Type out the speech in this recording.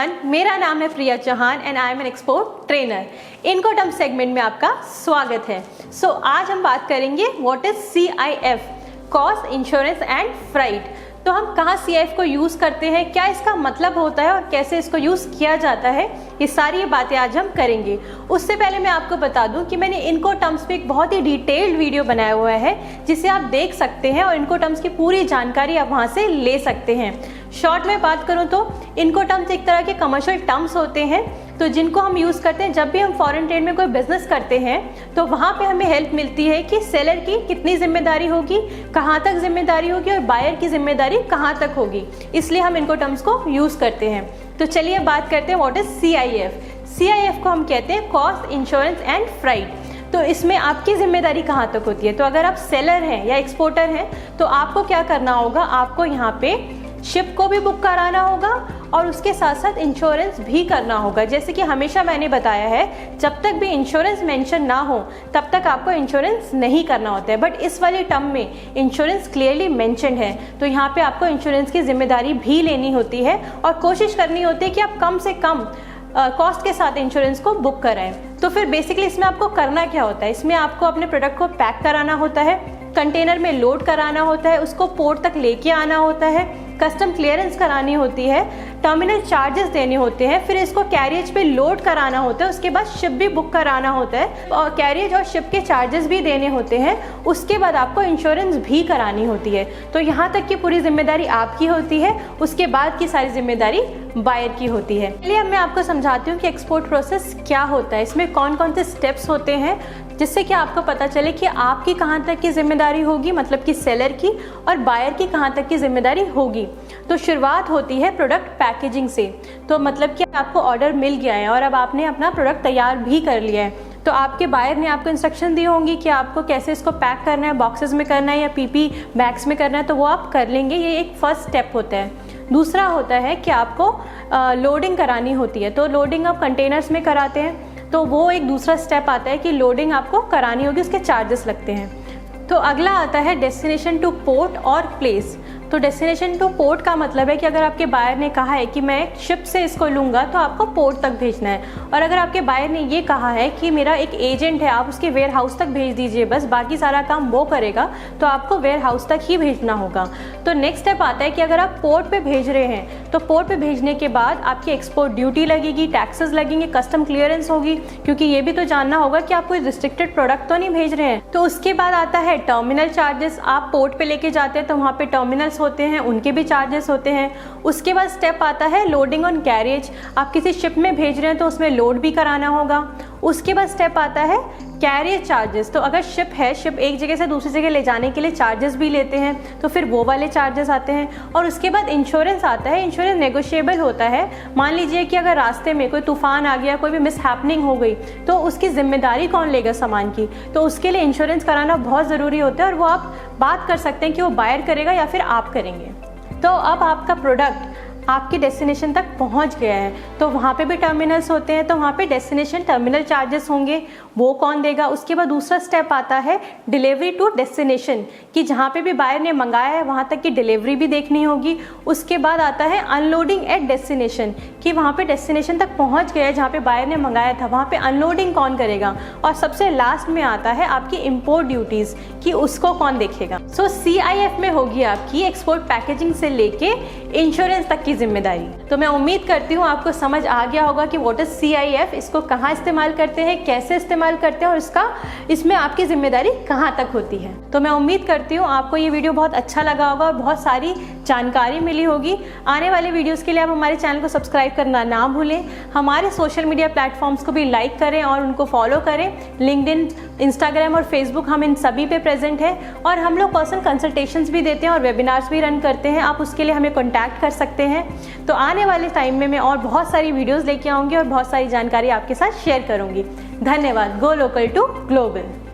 Everyone, मेरा नाम है Priya Chauhan and I am an export trainer. Incoterms segment में आपका स्वागत है। आज हम बात करेंगे what is CIF, cost, insurance and freight. तो हम कहाँ CIF को यूज़ करते हैं, क्या इसका मतलब होता है और कैसे इसको यूज़ किया जाता है, ये सारी बातें आज हम करेंगे। उससे पहले मैं आपको बता दूं कि मैंने इनकोटर्म्स पे एक बहुत ही डिटेल्ड वीडियो बनाया हुआ है जिसे आप देख सकते हैं और इनकोटर्म्स की पूरी जानकारी आप वहाँ से ले सकते हैं। शॉर्ट में बात करूँ तो इनकोटर्म्स एक तरह के कमर्शियल टर्म्स होते हैं तो जिनको हम यूज़ करते हैं जब भी हम फॉरेन ट्रेड में कोई बिजनेस करते हैं तो वहाँ पे हमें हेल्प मिलती है कि सेलर की कितनी जिम्मेदारी होगी, कहाँ तक जिम्मेदारी होगी और बायर की जिम्मेदारी कहाँ तक होगी, इसलिए हम इनकोटर्म्स को यूज़ करते हैं। तो चलिए बात करते हैं व्हाट इज CIF। CIF को हम कहते हैं कॉस्ट, इंश्योरेंस एंड फ्राइट। तो इसमें आपकी जिम्मेदारी कहाँ तक होती है। तो अगर आप सेलर हैं या एक्सपोर्टर हैं तो आपको क्या करना होगा, आपको यहाँ पे शिप को भी बुक कराना होगा और उसके साथ साथ इंश्योरेंस भी करना होगा। जैसे कि हमेशा मैंने बताया है, जब तक भी इंश्योरेंस मेंशन ना हो तब तक आपको इंश्योरेंस नहीं करना होता है, बट इस वाली टर्म में इंश्योरेंस क्लियरली मेंशन है तो यहाँ पे आपको इंश्योरेंस की जिम्मेदारी भी लेनी होती है और कोशिश करनी होती है कि आप कम से कम कॉस्ट के साथ इंश्योरेंस को बुक कराएं। तो फिर बेसिकली इसमें आपको करना क्या होता है, इसमें आपको अपने प्रोडक्ट को पैक कराना होता है, कंटेनर में लोड कराना होता है, उसको पोर्ट तक लेके आना होता है, कस्टम क्लियरेंस करानी होती है, टर्मिनल चार्जेस देने होते हैं, फिर इसको कैरियज पे लोड कराना होता है, उसके बाद शिप भी बुक कराना होता है और कैरियज और शिप के चार्जेस भी देने होते हैं। उसके बाद आपको इंश्योरेंस भी करानी होती है। तो यहाँ तक की पूरी जिम्मेदारी आपकी होती है, उसके बाद की सारी जिम्मेदारी बायर की होती है। चलिए अब मैं आपको समझाती हूँ कि एक्सपोर्ट प्रोसेस क्या होता है, इसमें कौन कौन से स्टेप्स होते हैं जिससे कि आपको पता चले कि आपकी कहाँ तक की जिम्मेदारी होगी, मतलब कि सेलर की, और बायर की कहाँ तक की जिम्मेदारी होगी। तो शुरुआत होती है प्रोडक्ट पैकेजिंग से। तो मतलब कि आपको ऑर्डर मिल गया है और अब आपने अपना प्रोडक्ट तैयार भी कर लिया है तो आपके बायर ने आपको इंस्ट्रक्शन दी होंगी कि आपको कैसे इसको पैक करना है, बॉक्सेस में करना है या PP बैग्स में करना है, तो वो आप कर लेंगे। ये एक फर्स्ट स्टेप होता है। दूसरा होता है कि आपको लोडिंग करानी होती है। तो लोडिंग आप कंटेनर्स में कराते हैं तो वो एक दूसरा स्टेप आता है कि लोडिंग आपको करानी होगी, उसके चार्जेस लगते हैं। तो अगला आता है डेस्टिनेशन टू पोर्ट और प्लेस। तो डेस्टिनेशन टू पोर्ट का मतलब है कि अगर आपके बायर ने कहा है कि मैं शिप से इसको लूँगा तो आपको पोर्ट तक भेजना है, और अगर आपके बायर ने ये कहा है कि मेरा एक एजेंट है, आप उसके वेयर हाउस तक भेज दीजिए, बस बाकी सारा काम वो करेगा, तो आपको वेयर हाउस तक ही भेजना होगा। तो नेक्स्ट स्टेप आता है कि अगर आप पोर्ट पे भेज रहे हैं तो पोर्ट पे भेजने के बाद आपकी एक्सपोर्ट ड्यूटी लगेगी, टैक्सेस लगेंगे, कस्टम क्लियरेंस होगी, क्योंकि ये भी तो जानना होगा कि आप कोई रिस्ट्रिक्टेड प्रोडक्ट तो नहीं भेज रहे हैं। तो उसके बाद आता है टर्मिनल चार्जेस। आप पोर्ट पे लेके जाते हैं तो वहाँ पे टर्मिनल्स होते हैं, उनके भी चार्जेस होते हैं। उसके बाद स्टेप आता है लोडिंग ऑन कैरियज। आप किसी शिप में भेज रहे हैं तो उसमें लोड भी कराना होगा। उसके बाद स्टेप आता है कैरियर चार्जेस। तो अगर शिप है, शिप एक जगह से दूसरी जगह ले जाने के लिए चार्जेस भी लेते हैं तो फिर वो वाले चार्जेस आते हैं। और उसके बाद इंश्योरेंस आता है। इंश्योरेंस नेगोशिएबल होता है। मान लीजिए कि अगर रास्ते में कोई तूफान आ गया, कोई भी मिसहैपनिंग हो गई तो उसकी जिम्मेदारी कौन लेगा सामान की, तो उसके लिए इंश्योरेंस कराना बहुत ज़रूरी होता है और वो आप बात कर सकते हैं कि वो बायर करेगा या फिर आप करेंगे। तो अब आपका प्रोडक्ट आपके डेस्टिनेशन तक पहुंच गया है तो वहाँ पे भी टर्मिनल्स होते हैं, तो वहाँ पे डेस्टिनेशन टर्मिनल चार्जेस होंगे, वो कौन देगा। उसके बाद दूसरा स्टेप आता है डिलीवरी टू डेस्टिनेशन, कि जहाँ पे भी बायर ने मंगाया है वहाँ तक की डिलीवरी भी देखनी होगी। उसके बाद आता है अनलोडिंग एट डेस्टिनेशन, कि वहाँ पे डेस्टिनेशन तक पहुँच गया है जहाँ पे बायर ने मंगाया था, वहाँ पे अनलोडिंग कौन करेगा। और सबसे लास्ट में आता है आपकी इम्पोर्ट ड्यूटीज़, कि उसको कौन देखेगा। सो CIF में होगी आपकी एक्सपोर्ट पैकेजिंग से लेके इंश्योरेंस तक की जिम्मेदारी। तो मैं उम्मीद करती हूँ आपको समझ आ गया होगा कि व्हाट इज CIF, इसको कहाँ इस्तेमाल करते हैं, कैसे इस्तेमाल करते हैं और इसमें आपकी जिम्मेदारी कहाँ तक होती है। तो मैं उम्मीद करती हूँ आपको ये वीडियो बहुत अच्छा लगा होगा और बहुत सारी जानकारी मिली होगी। आने वाले वीडियोस के लिए आप हमारे चैनल को सब्सक्राइब करना ना भूलें। हमारे सोशल मीडिया प्लेटफॉर्म्स को भी लाइक करें और उनको फॉलो करें। लिंक्डइन, इंस्टाग्राम और फेसबुक, हम इन सभी पे प्रेजेंट है और हम लोग पर्सनल कंसल्टेशंस भी देते हैं और वेबिनार्स भी रन करते हैं। आप उसके लिए हमें कॉन्टैक्ट कर सकते हैं। तो आने वाले टाइम में मैं और बहुत सारी वीडियोस लेके आऊँगी और बहुत सारी जानकारी आपके साथ शेयर करूँगी। धन्यवाद। Go local to global.